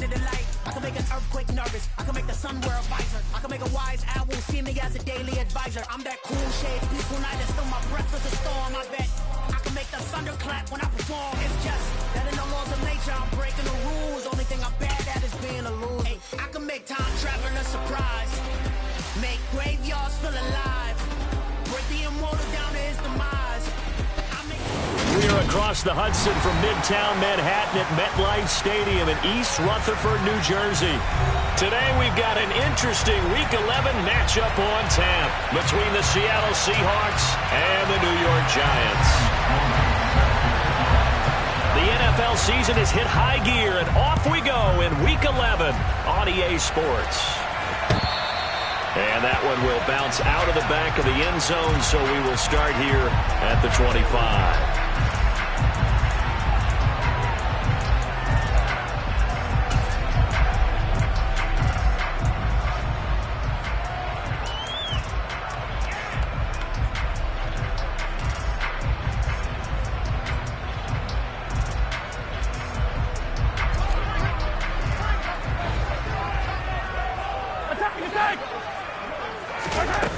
under the light. I can make an earthquake nervous. I can make the sun wear a visor. I can make a wise owl see me as a daily advisor. I'm that cool shade, peaceful night, and still my breath is a storm. I bet I can make the thunder clap when I perform. It's just that in the laws of nature, I'm breaking the rules. Only thing I'm bad at is being a loser. Hey, I can make time traveling a surprise. Make graveyards feel alive. Break the immortal down to his demise. We are across the Hudson from Midtown Manhattan at MetLife Stadium in East Rutherford, New Jersey. Today we've got an interesting Week 11 matchup on tap between the Seattle Seahawks and the New York Giants. The NFL season has hit high gear, and off we go in Week 11 on EA Sports. And that one will bounce out of the back of the end zone, so we will start here at the 25.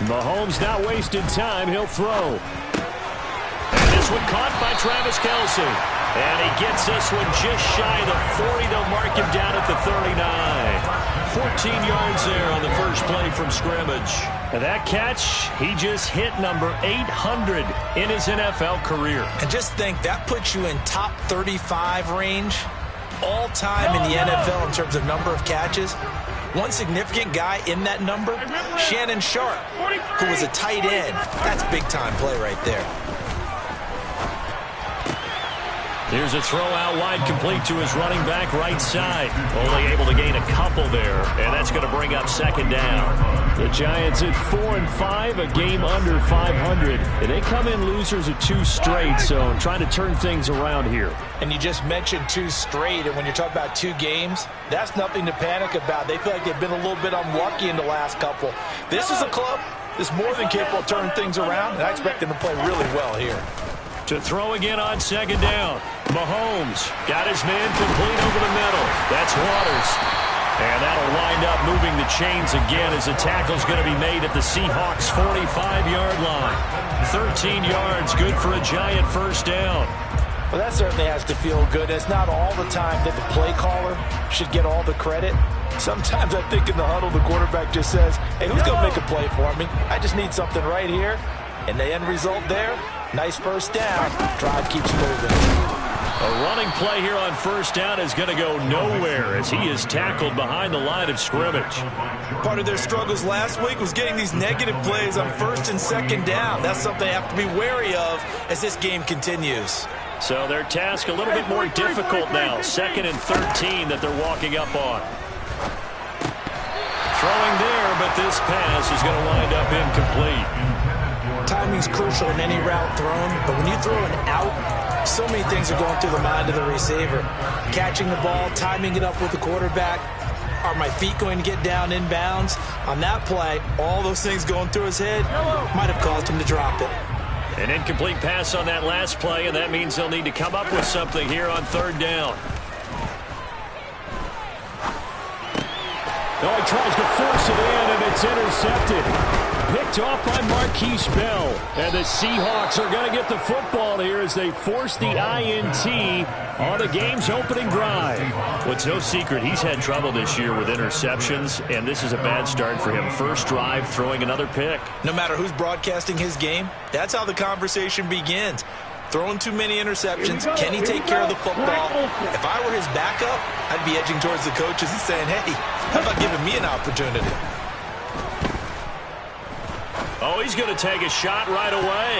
Mahomes not wasting time. He'll throw. And this one caught by Travis Kelce. And he gets this one just shy of the 40. They'll mark him down at the 39. 14 yards there on the first play from scrimmage. And that catch, he just hit number 800 in his NFL career. And just think, that puts you in top 35 range all time in the NFL in terms of number of catches. One significant guy in that number, Shannon Sharpe, who was a tight end. That's big-time play right there. Here's a throw out wide, complete to his running back right side. Only able to gain a couple there, and that's going to bring up second down. The Giants at 4-5, a game under 500. And they come in losers of 2 straight, so trying to turn things around here. And you just mentioned 2 straight, and when you're talking about 2 games, that's nothing to panic about. They feel like they've been a little bit unlucky in the last couple. This is a club that's more than capable of turning things around, and I expect them to play really well here. To throw again on second down. Mahomes got his man complete over the middle. That's Waters. And that'll wind up moving the chains again as the tackle's going to be made at the Seahawks' 45-yard line. 13 yards, good for a Giant first down. Well, that certainly has to feel good. It's not all the time that the play caller should get all the credit. Sometimes I think in the huddle, the quarterback just says, hey, who's going to make a play for me? I just need something right here. And the end result there, nice first down. Drive keeps moving. A running play here on first down is going to go nowhere as he is tackled behind the line of scrimmage. Part of their struggles last week was getting these negative plays on first and second down. That's something they have to be wary of as this game continues. So their task a little bit more difficult now. 2nd and 13 that they're walking up on. Throwing there, but this pass is going to wind up incomplete. Timing's crucial in any route thrown, but when you throw an out, so many things are going through the mind of the receiver. Catching the ball, timing it up with the quarterback. Are my feet going to get down inbounds? On that play, all those things going through his head might have caused him to drop it. An incomplete pass on that last play, and that means they'll need to come up with something here on third down. Oh, he tries to force it in, and it's intercepted. Picked off by Marquise Bell. And the Seahawks are going to get the football here as they force the INT on the game's opening drive. Well, it's no secret he's had trouble this year with interceptions, and this is a bad start for him. First drive, throwing another pick. No matter who's broadcasting his game, that's how the conversation begins. Throwing too many interceptions. Can he take care of the football? If I were his backup, I'd be edging towards the coaches and saying, hey, how about giving me an opportunity? Oh, he's going to take a shot right away.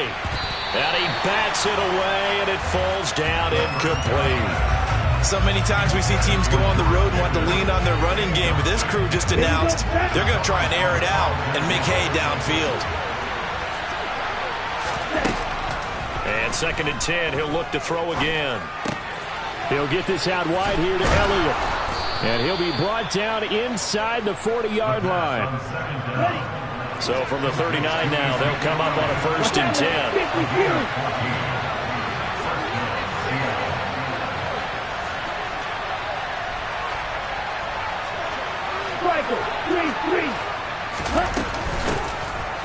And he bats it away, and it falls down incomplete. So many times we see teams go on the road and want to lean on their running game, but this crew just announced they're going to try and air it out and make hay downfield. And 2nd and 10, he'll look to throw again. He'll get this out wide here to Elliott. And he'll be brought down inside the 40-yard line. So from the 39 now, they'll come up on a 1st and 10.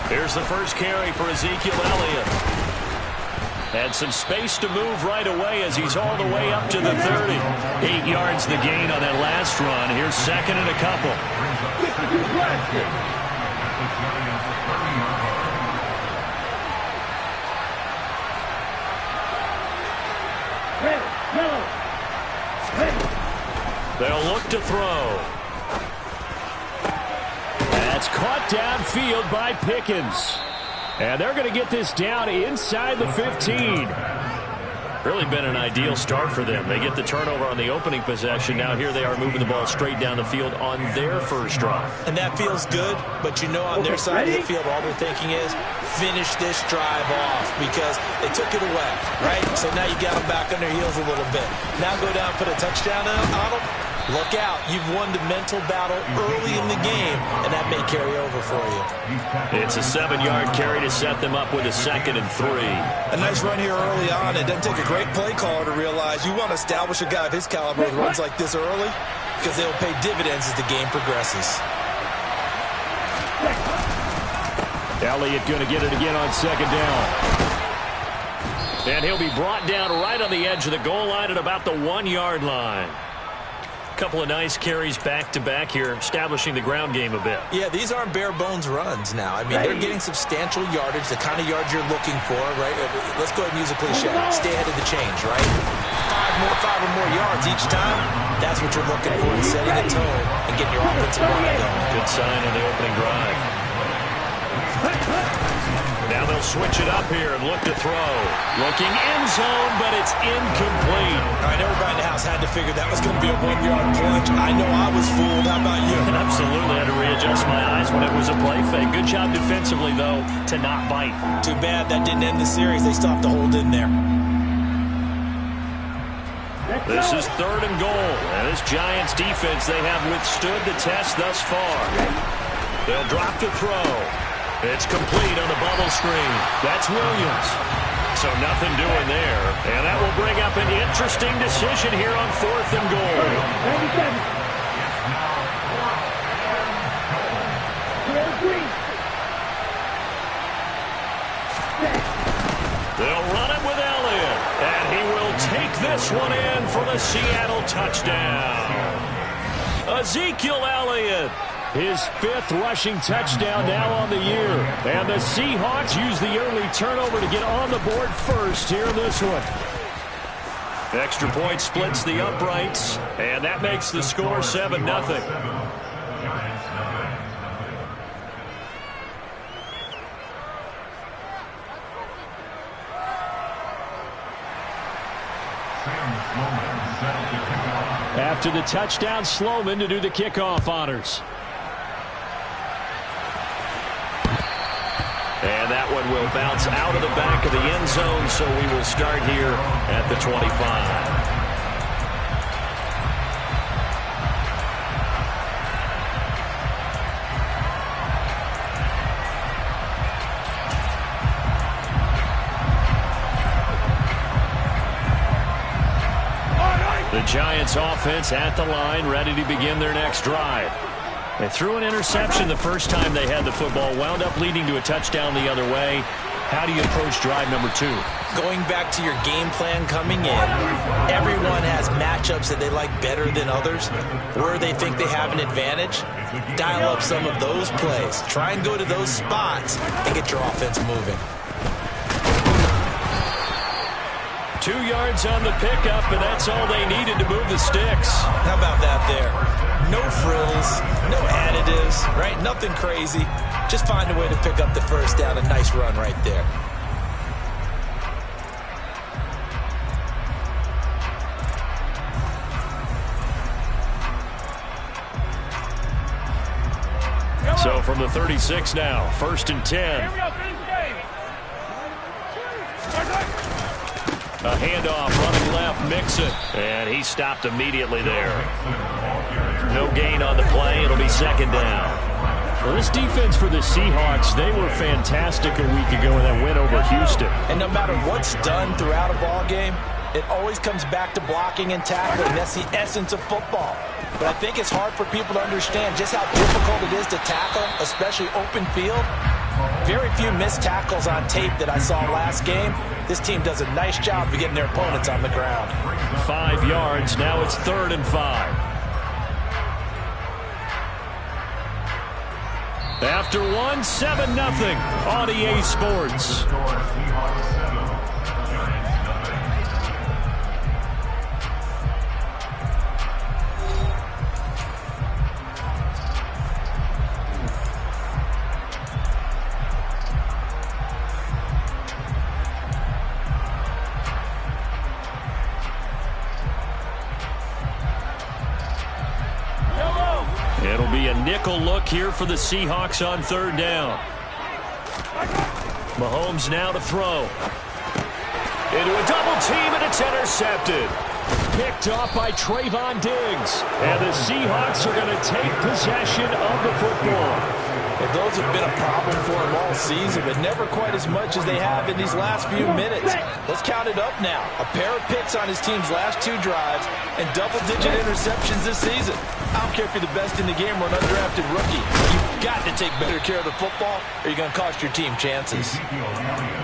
Here's the first carry for Ezekiel Elliott. And some space to move right away as he's all the way up to the 30. 8 yards the gain on that last run. Here's second and a couple. They'll look to throw. That's caught downfield by Pickens. And they're going to get this down inside the 15. Really been an ideal start for them. They get the turnover on the opening possession. Now here they are moving the ball straight down the field on their first drive. And that feels good, but you know on their side of the field all they're thinking is finish this drive off because they took it away, right? So now you got them back on their heels a little bit. Now go down, put a touchdown on them. Look out. You've won the mental battle early in the game, and that may carry over for you. It's a 7-yard carry to set them up with a 2nd and 3. A nice run here early on. It doesn't take a great play caller to realize you want to establish a guy of his caliber with runs like this early because they'll pay dividends as the game progresses. Elliott going to get it again on 2nd down. And he'll be brought down right on the edge of the goal line at about the 1-yard line. Couple of nice carries back-to-back here, establishing the ground game a bit. Yeah, these aren't bare-bones runs now. I mean, they're getting substantial yardage, the kind of yards you're looking for, right? Let's go ahead and use a cliche. Stay ahead of the change, right? 5 or more yards each time. That's what you're looking for in setting a tone and getting your offensive line going. Good sign on the opening drive. Now they'll switch it up here and look to throw. Looking end zone, but it's incomplete. All right, everybody in the house had to figure that was going to be a 1-yard plunge. I know I was fooled. How about you? Absolutely had to readjust my eyes when it was a play fake. Good job defensively, though, to not bite. Too bad that didn't end the series. They still have to hold in there. This is 3rd and goal. And this Giants defense, they have withstood the test thus far. They'll drop to throw. It's complete on the bubble screen. That's Williams. So nothing doing there. And that will bring up an interesting decision here on 4th and goal. They'll run it with Elliott. And he will take this one in for the Seattle touchdown. Ezekiel Elliott. His 5th rushing touchdown now on the year. And the Seahawks use the early turnover to get on the board first here in this one. Extra point splits the uprights, and that makes the score 7-0. After the touchdown, Sloman to do the kickoff honors. And that one will bounce out of the back of the end zone, so we will start here at the 25. The Giants offense at the line, ready to begin their next drive. They threw an interception the first time they had the football, wound up leading to a touchdown the other way. How do you approach drive number 2? Going back to your game plan coming in, everyone has matchups that they like better than others. Where they think they have an advantage, dial up some of those plays. Try and go to those spots and get your offense moving. 2 yards on the pickup, and that's all they needed to move the sticks. How about that there? No frills, no additives, right? Nothing crazy. Just find a way to pick up the first down. A nice run right there. So from the 36 now, 1st and 10. A handoff, running left, Mixon. And he stopped immediately there. No gain on the play. It'll be 2nd down. Well, this defense for the Seahawks, they were fantastic a week ago in that win over Houston. And no matter what's done throughout a ball game, it always comes back to blocking and tackling. That's the essence of football. but I think it's hard for people to understand just how difficult it is to tackle, especially open field. Very few missed tackles on tape that I saw last game. This team does a nice job of getting their opponents on the ground. 5 yards. Now it's 3rd and 5. After 1, 7-0 on EA Sports. It'll be a nickel look here for the Seahawks on 3rd down. Mahomes now to throw. Into a double team, and it's intercepted. Picked off by Trayvon Diggs. And the Seahawks are going to take possession of the football. Well, those have been a problem for him all season, but never quite as much as they have in these last few minutes. Let's count it up now. A pair of picks on his team's last 2 drives and double-digit interceptions this season. I don't care if you're the best in the game or an undrafted rookie. You've got to take better care of the football or you're going to cost your team chances.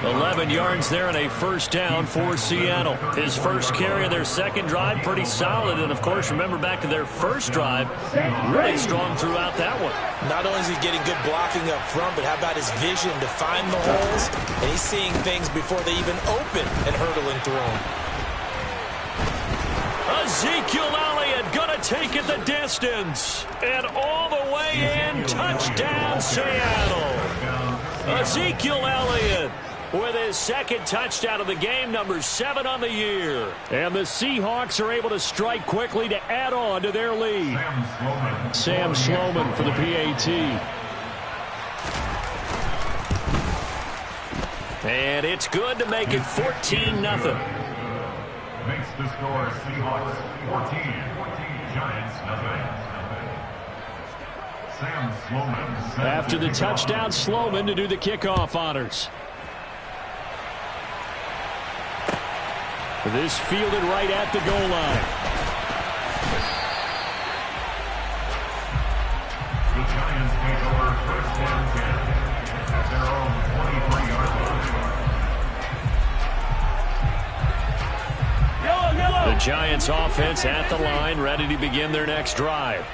11 yards there and a 1st down for Seattle. His first carry of their 2nd drive, pretty solid. And, of course, remember back to their 1st drive, really strong throughout that one. Not only is he getting good blocking up front, but how about his vision to find the holes? And he's seeing things before they even open and hurdling through them. Ezekiel Elliott going to take it the distance. And all the way in, touchdown Seattle. Ezekiel Elliott with his 2nd touchdown of the game, number 7 on the year. And the Seahawks are able to strike quickly to add on to their lead. Sam Sloman for the PAT. And it's good to make it 14-0. Makes the score Seahawks 14, Giants nothing. Sam Sloman. After the touchdown, Sloman to do the kickoff honors. This fielded right at the goal line. The Giants take over 1st and 10 at their own 23-yard line. The Giants offense at the line, ready to begin their next drive.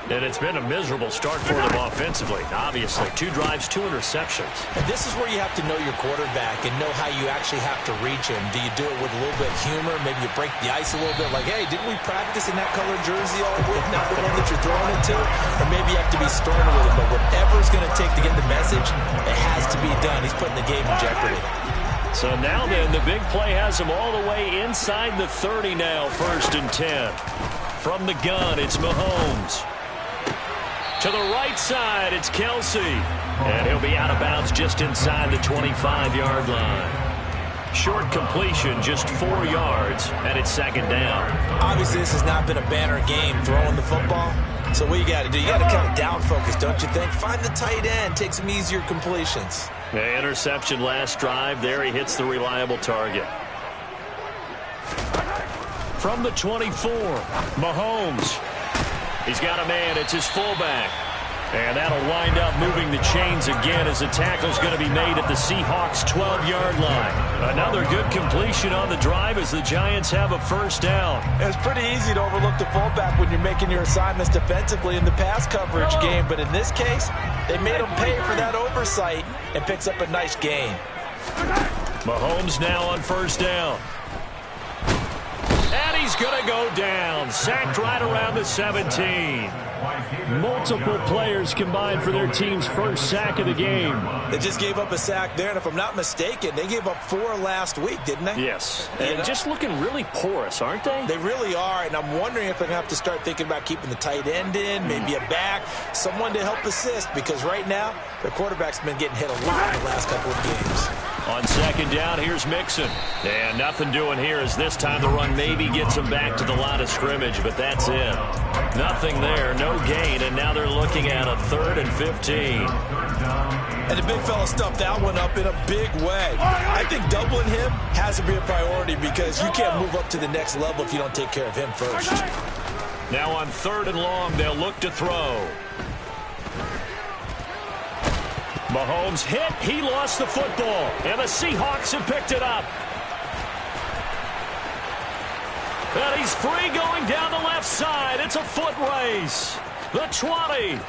And it's been a miserable start for them offensively. Obviously, 2 drives, 2 interceptions. And this is where you have to know your quarterback and know how you actually have to reach him. Do you do it with a little bit of humor? Maybe you break the ice a little bit like, hey, didn't we practice in that color jersey all week? Not the one that you're throwing it to? Or maybe you have to be stern with him. But whatever it's going to take to get the message, it has to be done. He's putting the game in jeopardy. So now then, the big play has him all the way inside the 30 now, 1st and 10. From the gun, it's Mahomes. To the right side, it's Kelsey. And he'll be out of bounds just inside the 25-yard line. Short completion, just 4 yards, and it's 2nd down. Obviously, this has not been a banner game throwing the football. So what you got to do, you got to kind of down focus, don't you think? Find the tight end, take some easier completions. The interception last drive. There he hits the reliable target. From the 24, Mahomes. He's got a man. It's his fullback. And that'll wind up moving the chains again as the tackle's going to be made at the Seahawks' 12-yard line. Another good completion on the drive as the Giants have a 1st down. It's pretty easy to overlook the fullback when you're making your assignments defensively in the pass coverage game. But in this case, they made him pay for that oversight and picks up a nice gain. Mahomes now on 1st down. And he's going to go down. Sacked right around the 17. Multiple players combined for their team's 1st sack of the game. They just gave up a sack there, and if I'm not mistaken, they gave up 4 last week, didn't they? Yes. And just looking really porous, aren't they? They really are, and I'm wondering if they're going to have to start thinking about keeping the tight end in, maybe a back, someone to help assist, because right now, their quarterback's been getting hit a lot in the last couple of games. On 2nd down, here's Mixon. And nothing doing here as this time the run maybe gets him back to the line of scrimmage, but that's it. Nothing there, no gain, and now they're looking at a 3rd and 15. And the big fella stuffed that one up in a big way. I think doubling him has to be a priority because you can't move up to the next level if you don't take care of him first. Now on 3rd and long, they'll look to throw. Mahomes hit. He lost the football. And the Seahawks have picked it up. And he's free going down the left side. It's a foot race. The 20.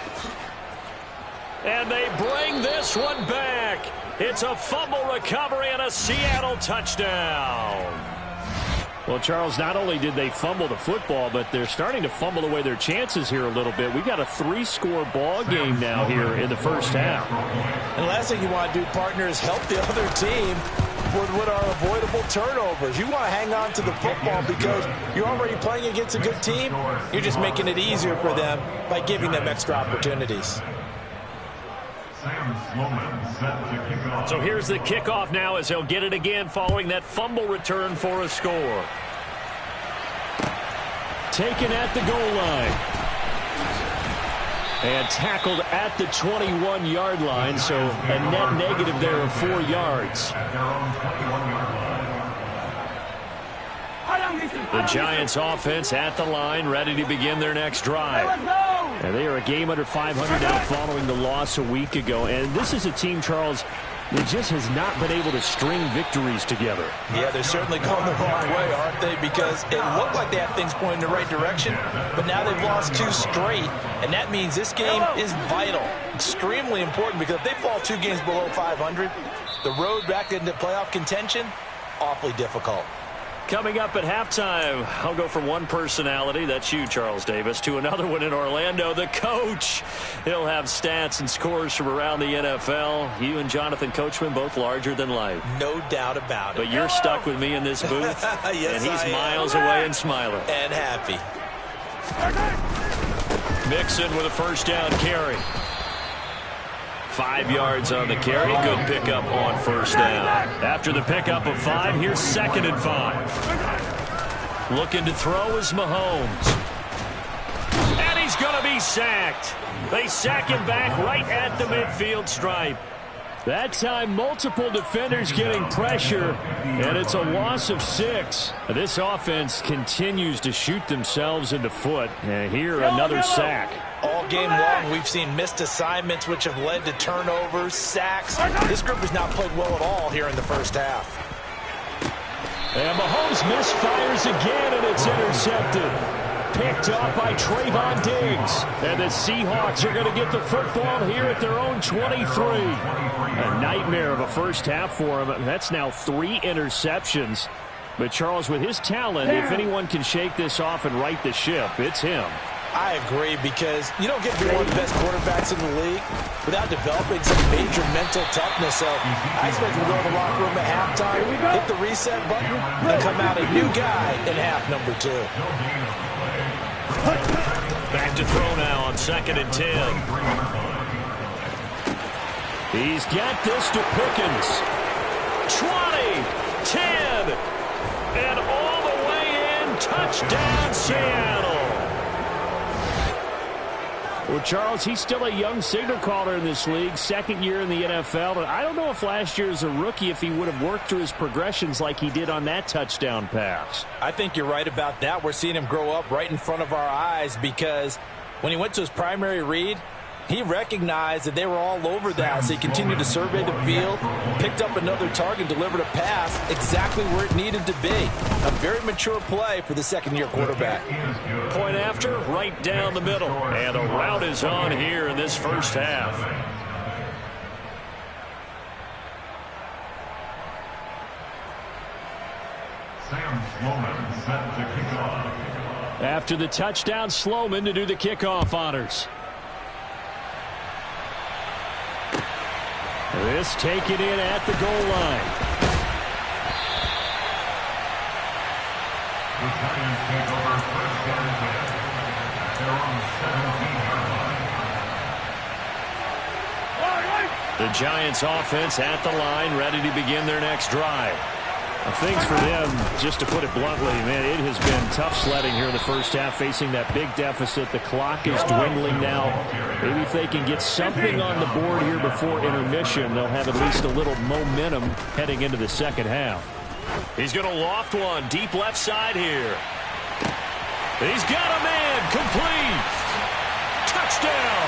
And they bring this one back. It's a fumble recovery and a Seattle touchdown. Well, Charles, not only did they fumble the football, but they're starting to fumble away their chances here a little bit. We've got a 3-score ball game now here in the first half. And the last thing you want to do, partner, is help the other team with what are avoidable turnovers. You want to hang on to the football because you're already playing against a good team. You're just making it easier for them by giving them extra opportunities. So here's the kickoff now as he'll get it again following that fumble return for a score. Taken at the goal line. And tackled at the 21-yard line, so a net negative there of 4 yards. The Giants offense at the line, ready to begin their next drive. And they are a game under 500 now following the loss a week ago. And this is a team, Charles, that just has not been able to string victories together. Yeah, they're certainly going the wrong way, aren't they? Because it looked like they had things pointing in the right direction, but now they've lost 2 straight, and that means this game is vital, extremely important, because if they fall 2 games below 500, the road back into playoff contention, awfully difficult. Coming up at halftime, I'll go from one personality, that's you, Charles Davis, to another one in Orlando, the coach. He'll have stats and scores from around the NFL. You and Jonathan Coachman, both larger than life. No doubt about it. But you're stuck with me in this booth, yes, and he's miles away and smiling. And happy. Mixon with a first down carry. 5 yards on the carry. Good pickup on first down. After the pickup of 5, here's 2nd and 5. Looking to throw is Mahomes. And he's going to be sacked. They sack him back right at the midfield stripe. That time, multiple defenders getting pressure, and it's a loss of 6. This offense continues to shoot themselves in the foot. And here, another sack. All game long, we've seen missed assignments, which have led to turnovers, sacks. This group has not played well at all here in the first half. And Mahomes misfires again, and it's intercepted. Picked up by Trayvon Diggs. And the Seahawks are going to get the football here at their own 23. A nightmare of a first half for him. That's now 3 interceptions. But Charles, with his talent, if anyone can shake this off and right the ship, it's him. I agree, because you don't get to be one of the best quarterbacks in the league without developing some major mental toughness. So I expect him to go in the locker room at halftime, hit the reset button, and come out a new guy in half number 2. Back to throw now on 2nd and 10. He's got this to Pickens. 20, 10, and all the way in. Touchdown, Seattle. Well, Charles, he's still a young signal caller in this league, 2nd year in the NFL. And I don't know if last year as a rookie, if he would have worked through his progressions like he did on that touchdown pass. I think you're right about that. We're seeing him grow up right in front of our eyes, because when he went to his primary read, he recognized that they were all over that, so he continued to survey the field, picked up another target, delivered a pass exactly where it needed to be. A very mature play for the 2nd-year quarterback. Point after, right down the middle. And a route is on here in this first half. Sam Sloman set to kick off. After the touchdown, Sloman to do the kickoff honors. This taken in at the goal line. The Giants take over 1st and 10 at their own 17-yard line. The Giants offense at the line, ready to begin their next drive. Things for them, just to put it bluntly, man, it has been tough sledding here in the first half, facing that big deficit. The clock is dwindling now. Maybe if they can get something on the board here before intermission, they'll have at least a little momentum heading into the 2nd half. He's going to loft one deep left side here. He's got a man. Complete. Touchdown.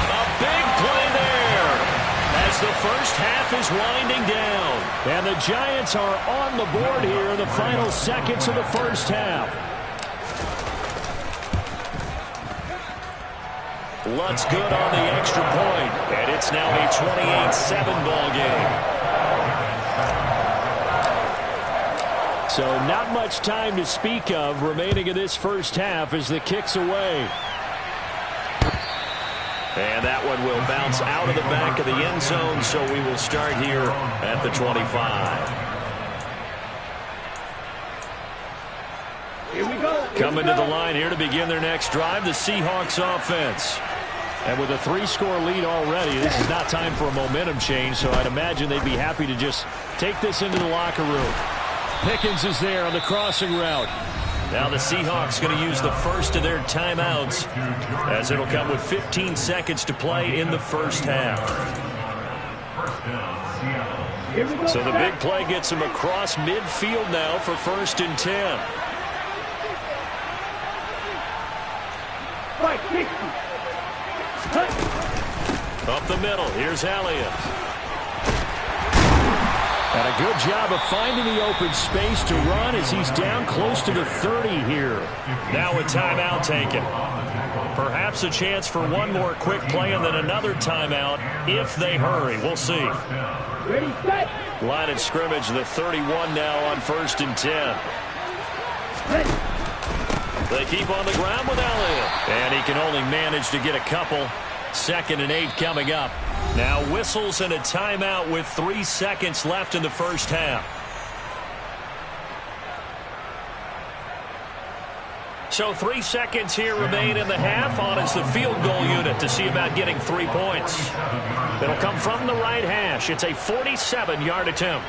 A big play there as the first half is winding down. And the Giants are on the board here in the final seconds of the first half. Lutz good on the extra point, and it's now a 28-7 ball game. So not much time to speak of remaining in this first half as the kick's away. And that one will bounce out of the back of the end zone, so we will start here at the 25. Here we go. Coming to the line here to begin their next drive, the Seahawks offense. And with a 3-score lead already, this is not time for a momentum change, so I'd imagine they'd be happy to just take this into the locker room. Pickens is there on the crossing route. Now the Seahawks going to use the first of their timeouts as it'll come with 15 seconds to play in the first half. So the big play gets them across midfield now for 1st and 10. Up the middle, here's Elliott. And a good job of finding the open space to run as he's down close to the 30 here. Now a timeout taken. Perhaps a chance for one more quick play and then another timeout if they hurry. We'll see. Ready, set. Line of scrimmage, the 31 now on 1st and 10. They keep on the ground with Elliott. And he can only manage to get a couple. 2nd and 8 coming up. Now whistles and a timeout with 3 seconds left in the first half. So 3 seconds here remain in the half. On is the field goal unit to see about getting 3 points. It'll come from the right hash. It's a 47-yard attempt.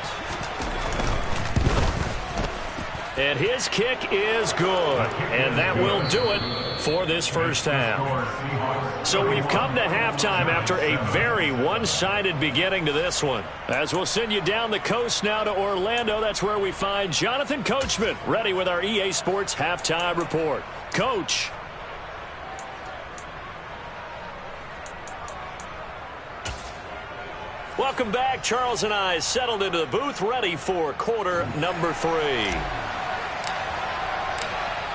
And his kick is good. And that will do it for this first half. So we've come to halftime after a very one-sided beginning to this one. As we'll send you down the coast now to Orlando, that's where we find Jonathan Coachman ready with our EA Sports Halftime Report. Coach. Welcome back. Charles and I settled into the booth ready for quarter number 3.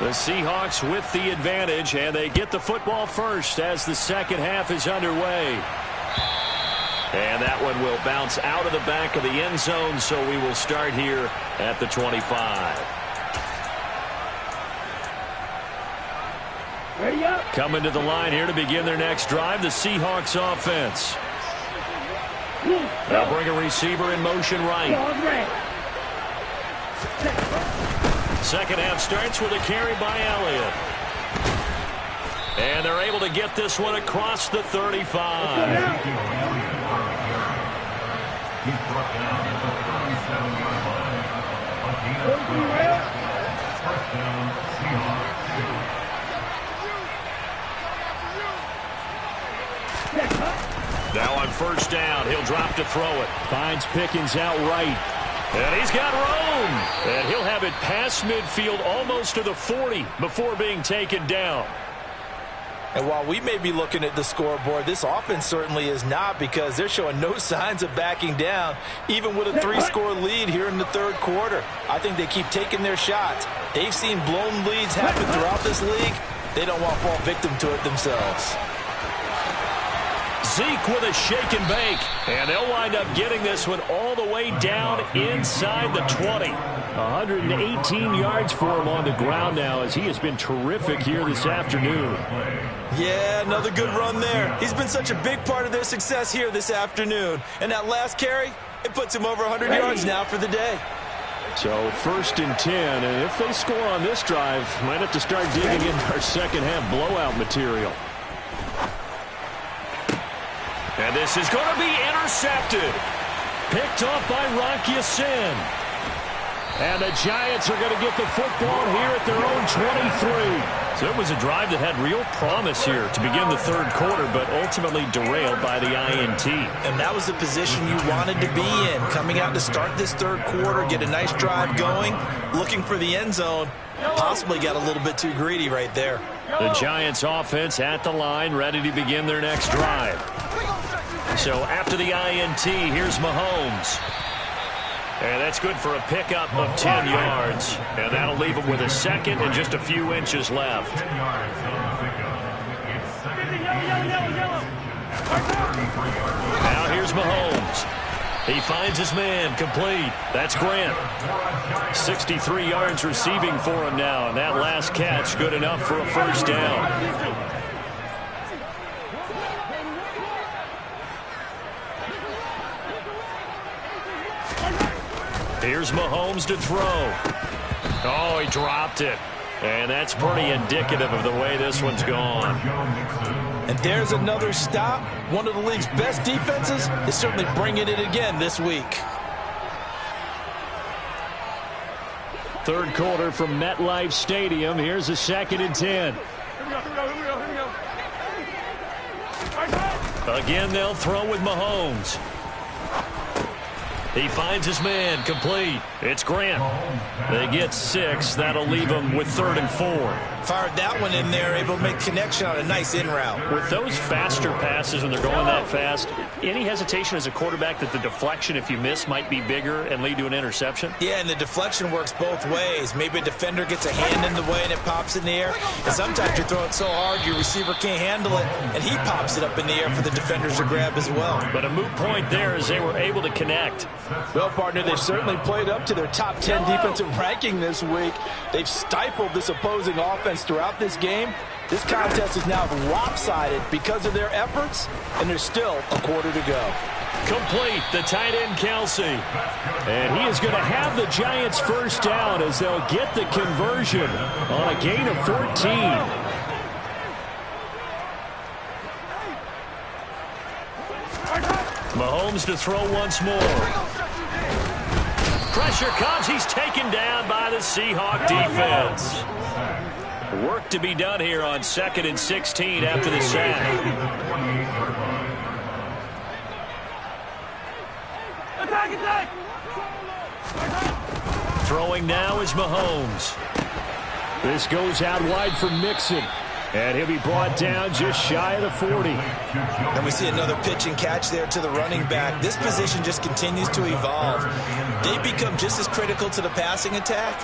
The Seahawks with the advantage, and they get the football first as the second half is underway. And that one will bounce out of the back of the end zone, so we will start here at the 25. Ready up. Coming to the line here to begin their next drive, the Seahawks offense. They'll bring a receiver in motion right. Second half starts with a carry by Elliott. And they're able to get this one across the 35. He's brought down at the 37-yard line. First down, Seahawks. Now on first down, he'll drop to throw it. Finds Pickens out right. And he's got room. And he'll have it past midfield almost to the 40 before being taken down. And while we may be looking at the scoreboard, this offense certainly is not, because they're showing no signs of backing down, even with a 3-score lead here in the third quarter. I think they keep taking their shots. They've seen blown leads happen throughout this league. They don't want to fall victim to it themselves. Zeke with a shake and bake. And they'll wind up getting this one all the way down inside the 20. 118 yards for him on the ground now, as he has been terrific here this afternoon. Yeah, another good run there. He's been such a big part of their success here this afternoon. And that last carry, it puts him over 100 yards now for the day. So 1st and 10, and if they score on this drive, might have to start digging into our second half blowout material. And this is going to be intercepted. Picked off by Rock Ya-Sin. And the Giants are going to get the football here at their own 23. So it was a drive that had real promise here to begin the third quarter, but ultimately derailed by the INT. And that was the position you wanted to be in. Coming out to start this third quarter, get a nice drive going, looking for the end zone. Possibly got a little bit too greedy right there. The Giants offense at the line, ready to begin their next drive. So after the INT, here's Mahomes. And that's good for a pickup of 10 yards. And that'll leave him with a second and just a few inches left. 10 yards on the pickup. It's second and 33 yards. Now here's Mahomes. He finds his man, complete. That's Grant. 63 yards receiving for him now. And that last catch good enough for a first down. Here's Mahomes to throw. Oh, he dropped it. And that's pretty indicative of the way this one's gone. And there's another stop. One of the league's best defenses is certainly bringing it again this week. Third quarter from MetLife Stadium. Here's a 2nd and 10. Again, they'll throw with Mahomes. He finds his man, complete. It's Grant. They get 6. That'll leave them with 3rd and 4. Fired that one in there, able to make connection on a nice in route. With those faster passes when they're going that fast, any hesitation as a quarterback that the deflection, if you miss, might be bigger and lead to an interception? Yeah, and the deflection works both ways. Maybe a defender gets a hand in the way and it pops in the air. And sometimes you throw it so hard your receiver can't handle it, and he pops it up in the air for the defenders to grab as well. But a moot point there as they were able to connect. Well, partner, they've certainly played up to their top 10 defensive ranking this week. They've stifled this opposing offense throughout this game. This contest is now lopsided because of their efforts, and there's still a quarter to go. Complete, the tight end Kelsey. And he is going to have the Giants first down as they'll get the conversion on a gain of 14. Mahomes to throw once more. Pressure comes. He's taken down by the Seahawk defense. Work to be done here on 2nd and 16 after the sack. Throwing now is Mahomes. This goes out wide for Mixon. And he'll be brought down just shy of the 40. And we see another pitch and catch there to the running back. This position just continues to evolve. They become just as critical to the passing attack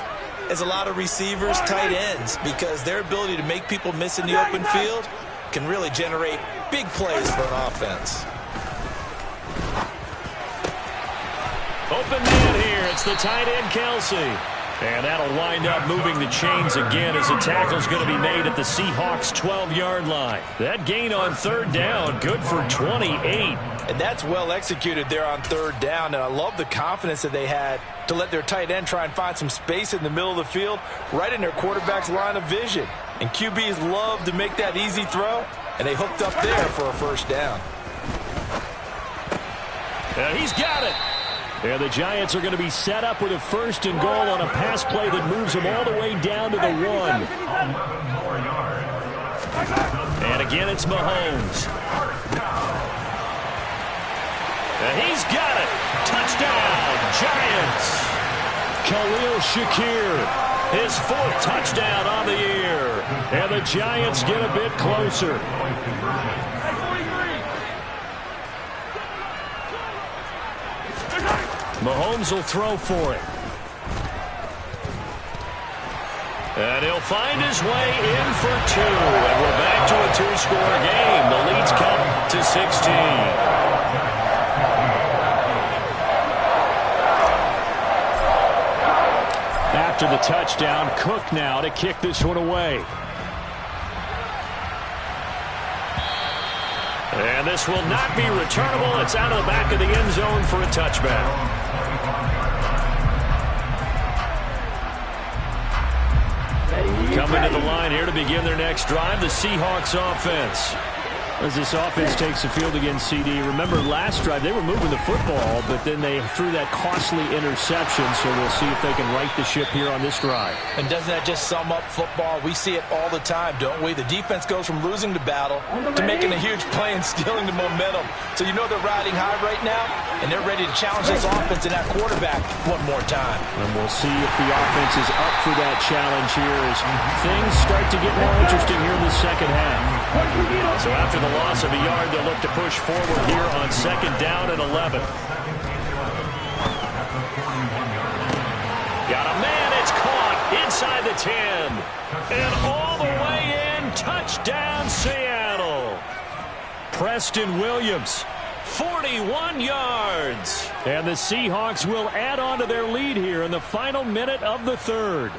as a lot of receivers, tight ends, because their ability to make people miss in the open field can really generate big plays for an offense. Open man here. It's the tight end Kelsey. And that'll wind up moving the chains again as the tackle's going to be made at the Seahawks' 12-yard line. That gain on 3rd down, good for 28. And that's well executed there on 3rd down. And I love the confidence that they had to let their tight end try and find some space in the middle of the field, right in their quarterback's line of vision. And QBs love to make that easy throw, and they hooked up there for a first down. And he's got it. And the Giants are going to be set up with a 1st and goal on a pass play that moves them all the way down to the 1. And again, it's Mahomes. And he's got it. Touchdown, Giants. Khalil Shakir, his 4th touchdown on the year. And the Giants get a bit closer. Mahomes will throw for it. And he'll find his way in for 2. And we're back to a 2-score game. The leads come to 16. After the touchdown, Cook now to kick this one away. And this will not be returnable. It's out of the back of the end zone for a touchback. Coming to the line here to begin their next drive, the Seahawks offense. As this offense takes the field against CD. Remember, last drive, they were moving the football, but then they threw that costly interception, so we'll see if they can right the ship here on this drive. And doesn't that just sum up football? We see it all the time, don't we? The defense goes from losing the battle to making a huge play and stealing the momentum. So you know they're riding high right now, and they're ready to challenge this offense and that quarterback one more time. And we'll see if the offense is up for that challenge here as things start to get more interesting here in the second half. So after the loss of a yard, they'll look to push forward here on 2nd down and 11. Got a man, it's caught inside the 10. And all the way in, touchdown Seattle. Preston Williams, 41 yards. And the Seahawks will add on to their lead here in the final minute of the 3rd.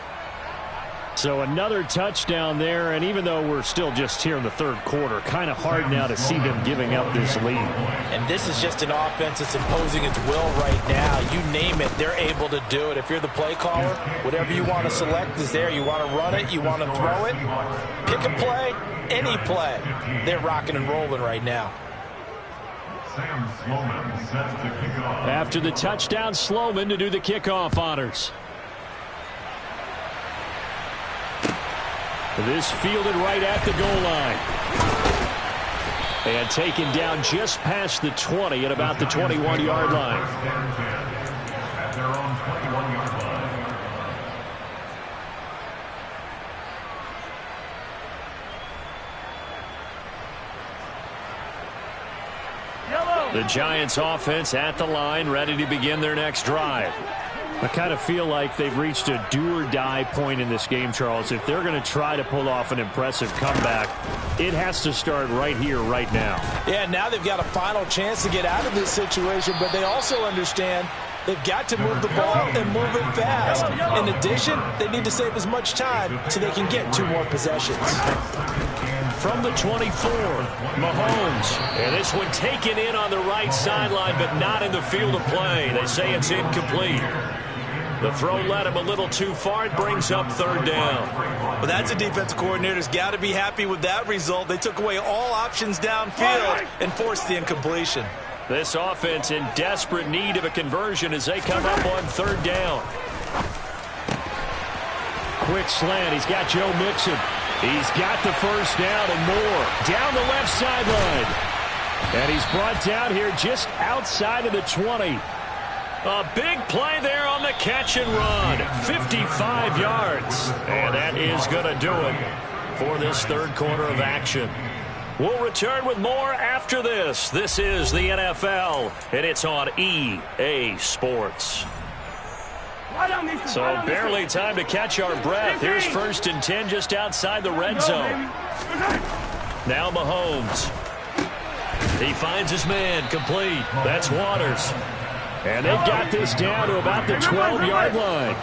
So another touchdown there, and even though we're still just here in the 3rd quarter, kind of hard now to see them giving up this lead. And this is just an offense that's imposing its will right now. You name it, they're able to do it. If you're the play caller, whatever you want to select is there. You want to run it, you want to throw it, pick a play, any play. They're rocking and rolling right now. Sam Sloman sets the kickoff. After the touchdown, Sloman to do the kickoff honors. This fielded right at the goal line. And taken down just past the 20 at about the 21-yard line. At their own 21-yard line. The Giants offense at the line, ready to begin their next drive. I kind of feel like they've reached a do-or-die point in this game, Charles. If they're going to try to pull off an impressive comeback, it has to start right here, right now. Yeah, now they've got a final chance to get out of this situation, but they also understand they've got to move the ball and move it fast. In addition, they need to save as much time so they can get 2 more possessions. From the 24, Mahomes. And this one taken in on the right sideline, but not in the field of play. They say it's incomplete. The throw led him a little too far. It brings up 3rd down. Well, that's a defensive coordinator's got to be happy with that result. They took away all options downfield and forced the incompletion. This offense in desperate need of a conversion as they come up on 3rd down. Quick slant. He's got Joe Mixon. He's got the 1st down and more. Down the left sideline. And he's brought down here just outside of the 20. A big play there on the catch and run. 55 yards. And that is going to do it for this 3rd quarter of action. We'll return with more after this. This is the NFL, and it's on EA Sports. So barely time to catch our breath. Here's 1st and 10 just outside the red zone. Now Mahomes. He finds his man, complete. That's Waters. And they've got this down to about the 12-yard line.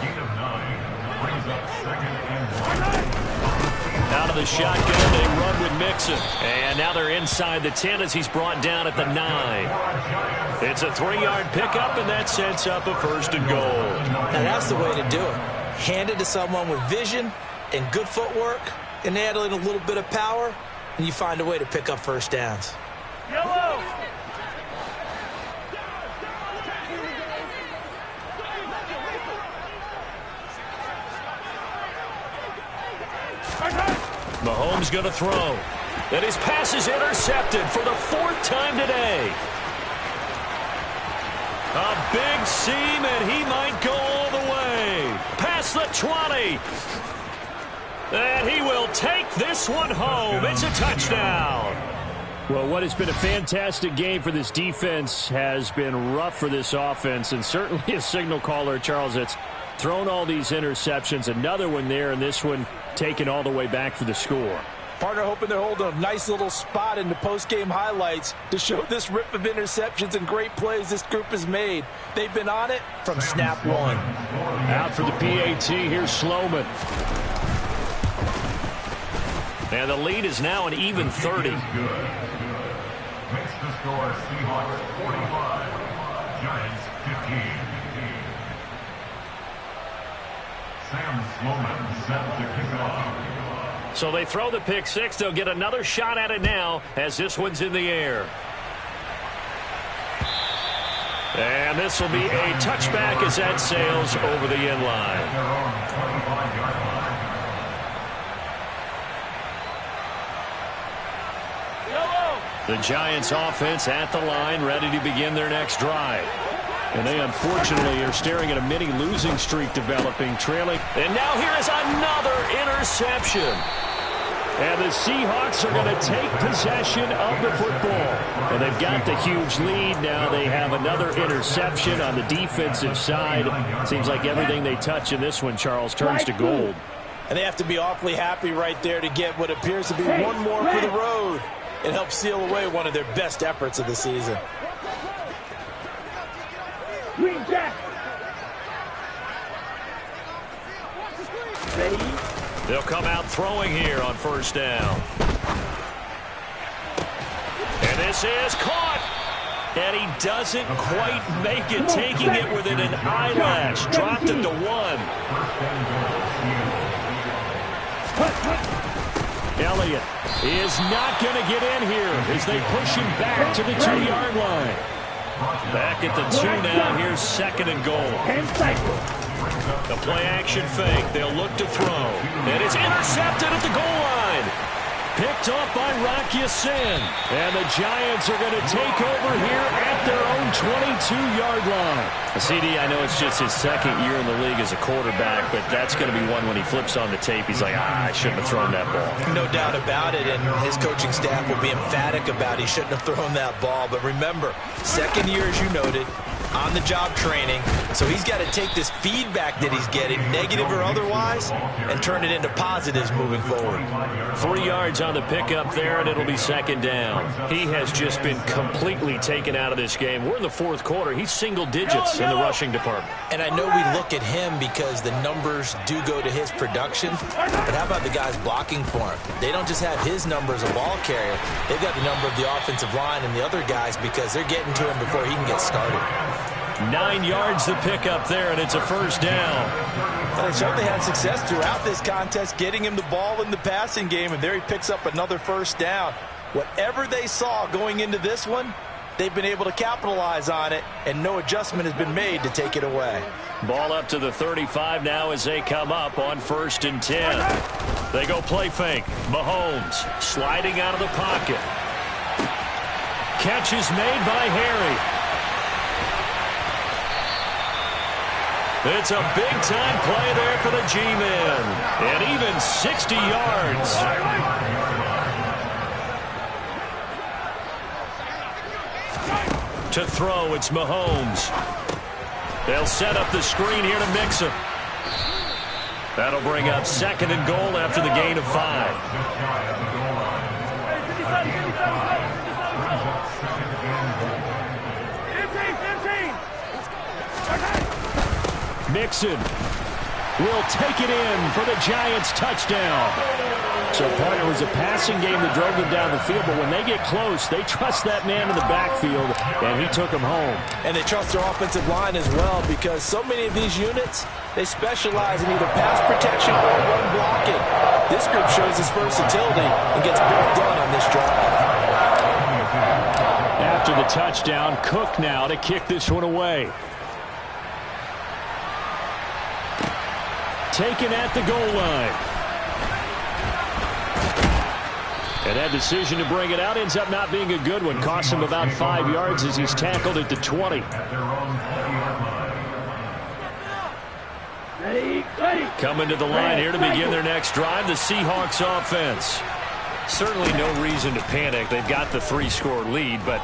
Out of the shotgun, they run with Mixon. And now they're inside the 10 as he's brought down at the 9. It's a 3-yard pickup, and that sets up a 1st and goal. Now that's the way to do it. Hand it to someone with vision and good footwork, and add in a little bit of power, and you find a way to pick up 1st downs. Yellow! Mahomes going to throw. And his pass is intercepted for the 4th time today. A big seam, and he might go all the way. Past the 20. And he will take this one home. It's a touchdown. Well, what has been a fantastic game for this defense has been rough for this offense, and certainly a signal caller, Charles, that's thrown all these interceptions. Another one there, and this one taken all the way back for the score. Partner hoping they're holding a nice little spot in the post-game highlights to show this rip of interceptions and great plays this group has made. They've been on it from snap 1. Out for the PAT, here's Sloman. And the lead is now an even 30. Makes the score Seahawks 45, Giants 15. Sam Sloman set to kick off. So they throw the pick six. They'll get another shot at it now as this one's in the air. And this will be a touchback as that sails over the end line. The Giants offense at the line, ready to begin their next drive. And they unfortunately are staring at a mini losing streak developing, trailing. And now here is another interception. And the Seahawks are going to take possession of the football. And they've got the huge lead. Now they have another interception on the defensive side. Seems like everything they touch in this one, Charles, turns to gold. And they have to be awfully happy right there to get what appears to be one more for the road. It helps seal away one of their best efforts of the season. They'll come out throwing here on first down. And this is caught. And he doesn't quite make it, taking it within an eyelash. Dropped it to one. Elliott is not going to get in here as they push him back to the 2-yard line. Back at the 2 now. Here's second and goal. The play-action fake. They'll look to throw. And it's intercepted at the goal line. Picked off by Rock Ya-Sin. And the Giants are going to take over here at their own 22-yard line. CD, I know it's just his second year in the league as a quarterback, but that's going to be one when he flips on the tape. He's like, I shouldn't have thrown that ball. No doubt about it, and his coaching staff will be emphatic about he shouldn't have thrown that ball. But remember, second year, as you noted, on-the-job training. So he's got to take this feedback that he's getting, negative or otherwise, and turn it into positives moving forward. 3 yards on the pickup there, and it'll be second down. He has just been completely taken out of this game. We're in the fourth quarter. He's single digits in the rushing department. And I know we look at him because the numbers do go to his production, but how about the guys blocking for him? They don't just have his number as a ball carrier. They've got the number of the offensive line and the other guys because they're getting to him before he can get started. 9 yards to pick up there, and it's a first down. And they certainly had success throughout this contest, getting him the ball in the passing game, and there he picks up another first down. Whatever they saw going into this one, they've been able to capitalize on it, and no adjustment has been made to take it away. Ball up to the 35 now as they come up on 1st and 10. They go play fake. Mahomes sliding out of the pocket. Catch is made by Harry. It's a big-time play there for the G-Men. And even 60 yards. To throw, it's Mahomes. They'll set up the screen here to Mixon. That'll bring up second and goal after the gain of 5. Mixon will take it in for the Giants touchdown. So, partner, it was a passing game that drove them down the field, but when they get close, they trust that man in the backfield, and he took them home. And they trust their offensive line as well because so many of these units, they specialize in either pass protection or run blocking. This group shows its versatility and gets both done on this drive. After the touchdown, Cook now to kick this one away. Taken at the goal line. And that decision to bring it out ends up not being a good one. Costs him about 5 yards as he's tackled at the 20. Coming to the line here to begin their next drive, the Seahawks offense. Certainly no reason to panic. They've got the 3-score lead, but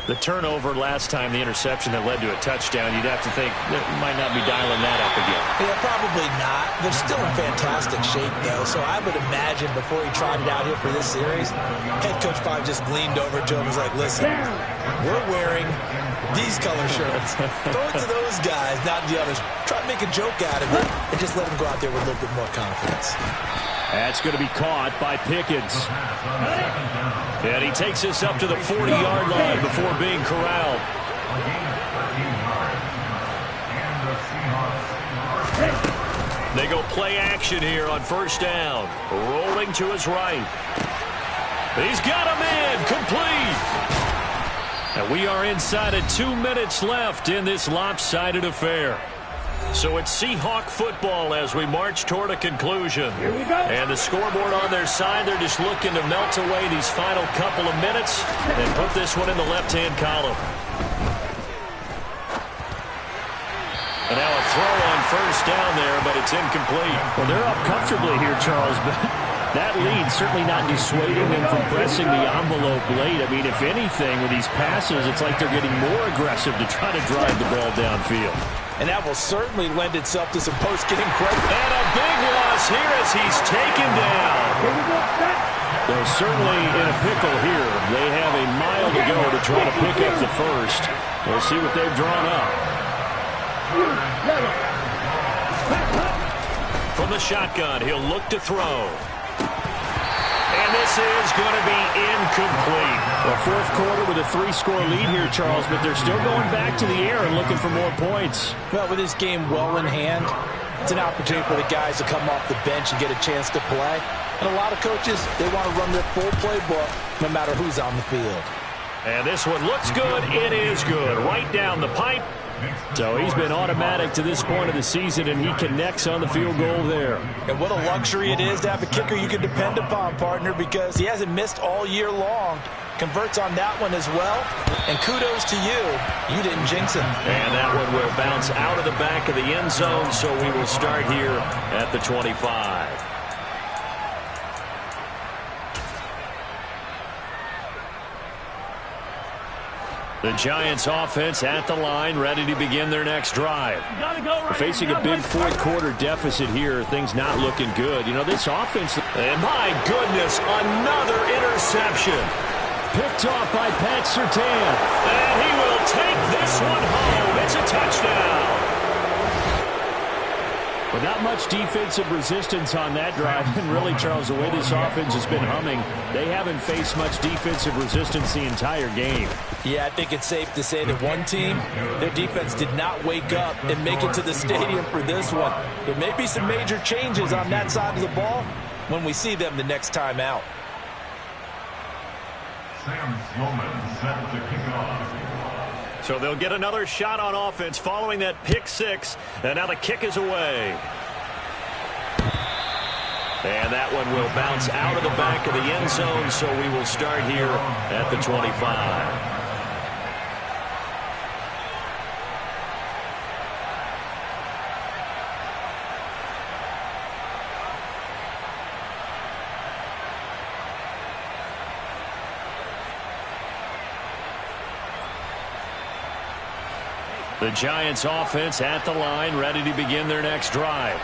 the turnover last time, the interception that led to a touchdown, you'd have to think they might not be dialing that up again. Yeah, probably not. They're still in fantastic shape, though, so I would imagine before he tried it out here for this series, head coach probably just leaned over to him and was like, listen, we're wearing these color shirts. Throw it to those guys, not the others. Try to make a joke out of it and just let them go out there with a little bit more confidence. That's going to be caught by Pickens. And he takes this up to the 40-yard line before being corralled. They go play action here on first down. Rolling to his right. He's got him in. Complete. And we are inside of 2 minutes left in this lopsided affair. So it's Seahawk football as we march toward a conclusion. And the scoreboard on their side, they're just looking to melt away these final couple of minutes and put this one in the left-hand column. And now a throw on first down there, but it's incomplete. Well, they're up comfortably here, Charles, but that lead certainly not dissuading them from pressing the envelope late. I mean, if anything, with these passes, it's like they're getting more aggressive to try to drive the ball downfield. And that will certainly lend itself to some post-game credit. And a big loss here as he's taken down. They're certainly in a pickle here. They have a mile to go to try to pick up the first. We'll see what they've drawn up. From the shotgun, he'll look to throw. And this is going to be incomplete. Well, fourth quarter with a 3-score lead here, Charles, but they're still going back to the air and looking for more points. Well, with this game well in hand, it's an opportunity for the guys to come off the bench and get a chance to play. And a lot of coaches, they want to run their full playbook no matter who's on the field. And this one looks good. It is good. Right down the pipe. So he's been automatic to this point of the season, and he connects on the field goal there. And what a luxury it is to have a kicker you can depend upon, partner, because he hasn't missed all year long. Converts on that one as well. And kudos to you. You didn't jinx him. And that one will bounce out of the back of the end zone, so we will start here at the 25. The Giants offense at the line, ready to begin their next drive. We're facing a big fourth quarter deficit here. Things not looking good. You know, this offense... And my goodness, another interception. Picked off by Pat Surtain. And he will take this one home. It's a touchdown. But not much defensive resistance on that drive. And really, Charles, the way this offense has been humming, they haven't faced much defensive resistance the entire game. Yeah, I think it's safe to say that one team, their defense did not wake up and make it to the stadium for this one. There may be some major changes on that side of the ball when we see them the next time out. Sam Sloman set to kick off. So they'll get another shot on offense following that pick six. And now the kick is away. And that one will bounce out of the back of the end zone, so we will start here at the 25. The Giants offense at the line, ready to begin their next drive.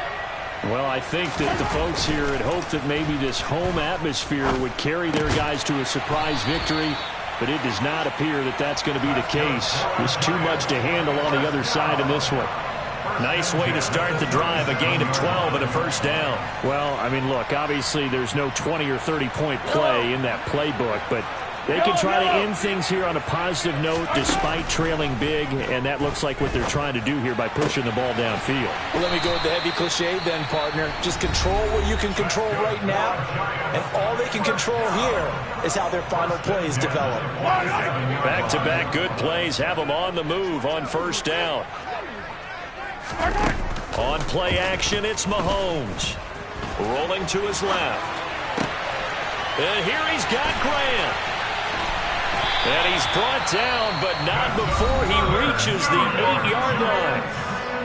Well, I think that the folks here had hoped that maybe this home atmosphere would carry their guys to a surprise victory, but it does not appear that that's going to be the case. There's too much to handle on the other side in this one. Nice way to start the drive, a gain of 12 and a first down. Well, I mean, look, obviously there's no 20 or 30-point play in that playbook, but they can try to end things here on a positive note despite trailing big, and that looks like what they're trying to do here by pushing the ball downfield. Well, let me go with the heavy cliche then, partner. Just control what you can control right now, and all they can control here is how their final plays develop. Back-to-back good plays have them on the move on first down. On play action, it's Mahomes. Rolling to his left. And here he's got Grant. And he's brought down, but not before he reaches the 8-yard line.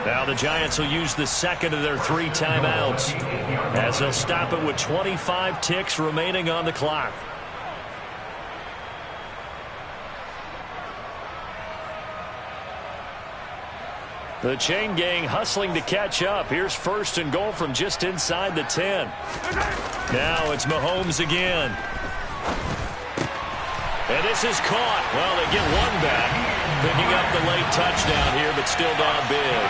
Now the Giants will use the second of their 3 timeouts as they'll stop it with 25 ticks remaining on the clock. The chain gang hustling to catch up. Here's first and goal from just inside the 10. Now it's Mahomes again. And this is caught. Well, they get one back. Picking up the late touchdown here, but still down big.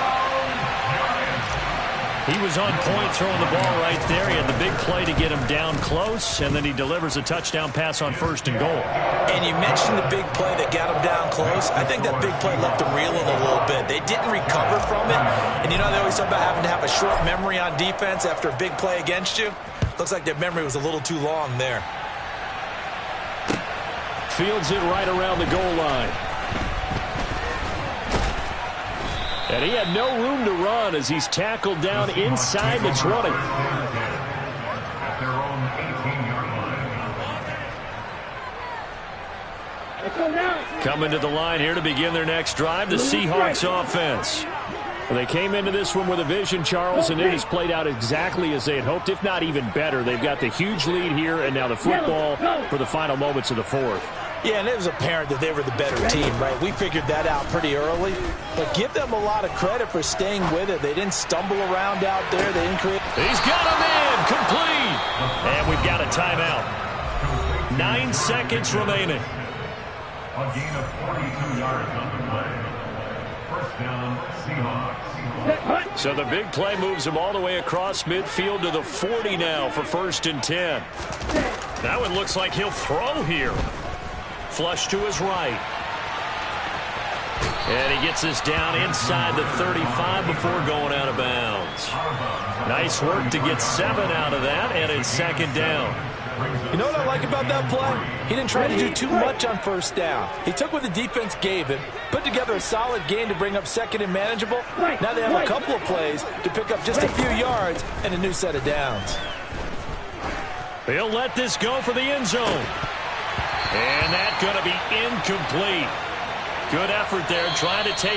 He was on point throwing the ball right there. He had the big play to get him down close, and then he delivers a touchdown pass on 1st and goal. And you mentioned the big play that got him down close. I think that big play left him reeling a little bit. They didn't recover from it. And you know they always talk about having to have a short memory on defense after a big play against you. Looks like their memory was a little too long there. Fields it right around the goal line. And he had no room to run as he's tackled down inside the 20. At their own 18-yard line. Coming to the line here to begin their next drive, the Seahawks offense. Well, they came into this one with a vision, Charles, and it has played out exactly as they had hoped, if not even better. They've got the huge lead here, and now the football for the final moments of the 4th. Yeah, and it was apparent that they were the better team, right? We figured that out pretty early. But give them a lot of credit for staying with it. They didn't stumble around out there. They didn't create... He's got him in, complete. And we've got a timeout. 9 seconds remaining. A gain of 42 yards on the play. First down, Seahawks. So the big play moves him all the way across midfield to the 40 now for 1st and 10. That one looks like he'll throw here. Flush to his right. And he gets us down inside the 35 before going out of bounds. Nice work to get 7 out of that, and it's 2nd down. You know what I like about that play? He didn't try to do too much on 1st down. He took what the defense gave him, put together a solid game to bring up 2nd and manageable. Now they have a couple of plays to pick up just a few yards and a new set of downs. He'll let this go for the end zone. And that's going to be incomplete. Good effort there trying to take